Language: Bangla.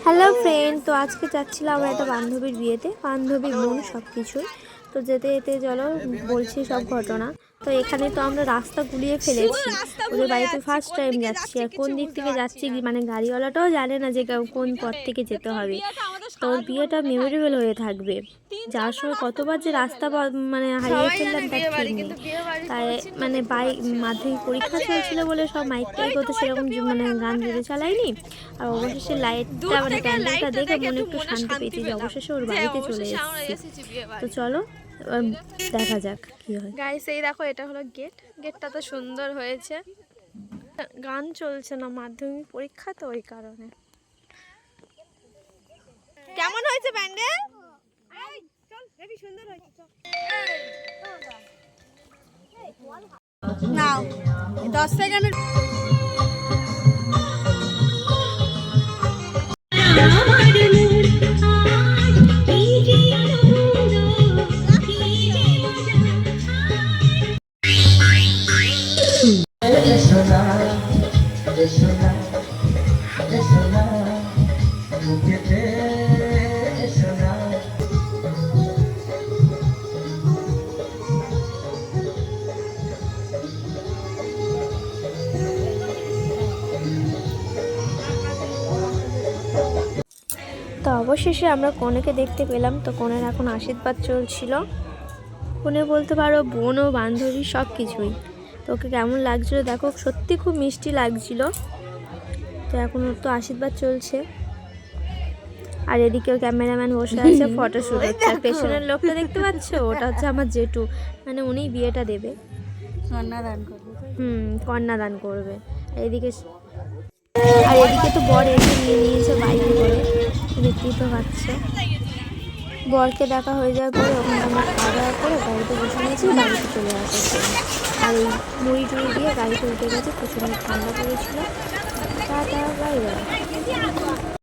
হ্যালো ফ্রেন্ড, তো আজকে যাচ্ছিলাম আমরা একটা বান্ধবীর বিয়েতে, বান্ধবী বোন সব কিছুই। তো যেতে যেতে চলো বলছি সব ঘটনা। তো এখানে তো আমরা রাস্তা গুলিয়ে ফেলেছি, ওদের বাড়িতে ফার্স্ট টাইম যাচ্ছি, আর কোন দিক থেকে যাচ্ছি মানে গাড়িওয়ালাটাও জানে না যে কোন পথ থেকে যেতে হবে। তো ওর বিয়েটা মেমোরেবল হয়ে থাকবে। যাওয়ার সময় কতবার যে রাস্তা মানে হারিয়ে ফেললাম তার ঠিক নেই। তাই মানে মাধ্যমিক পরীক্ষা চলছিল বলে সব মাইক টাইক হতো, সেরকম মানে গান জুড়ে চালায়নি। আর অবশেষে লাইটটা মানে প্যান্ডেলটা দেখে মনে একটু শান্তি পেয়েছি যে অবশেষে ওর বাড়িতে চলে এসেছি। তো চলো দেখা যাক কি হয়। গাইস এই দেখো, এটা হলো গেটটা তো সুন্দর হয়েছে। গান চলছে না, মাধ্যমিক পরীক্ষা তো ওই কারণে। কেমন হয়েছে প্যান্ডেল? নাও 10 সেকেন্ডের তো অবশেষে আমরা কনেকে দেখতে পেলাম। তো কনের এখন আশীর্বাদ চলছিল। কনে বলতে পারো বোন ও বান্ধবী সব কিছুই। তো ওকে কেমন লাগছিলো দেখো, সত্যি খুব মিষ্টি লাগছিল। তো এখন ওর তো আশীর্বাদ চলছে, আর এদিকেও ক্যামেরাম্যান বসে আছে, ফটোশ্যুট হচ্ছে। আর পেছনের লোকটা দেখতে পাচ্ছ, ওটা হচ্ছে আমার জেঠু, মানে উনি বিয়েটা দেবে, কন্যাদান করবে। কন্যাদান করবে। আর এদিকে তো বর এসে নিয়ে নিয়েছে বাইকে করে, দেখতেই তো পাচ্ছে। বরকে দেখা হয়ে যাওয়ার পরে ওখানে আমরা খাওয়া দাওয়া করে গাড়িতে বসে নিয়েছি, বাড়িতে চলে আসে। আর এই মুড়ি টুড়ি দিয়ে গাড়িতে উঠে গেছে, প্রচুর ঠান্ডা পড়েছিল। Tata, bye bye.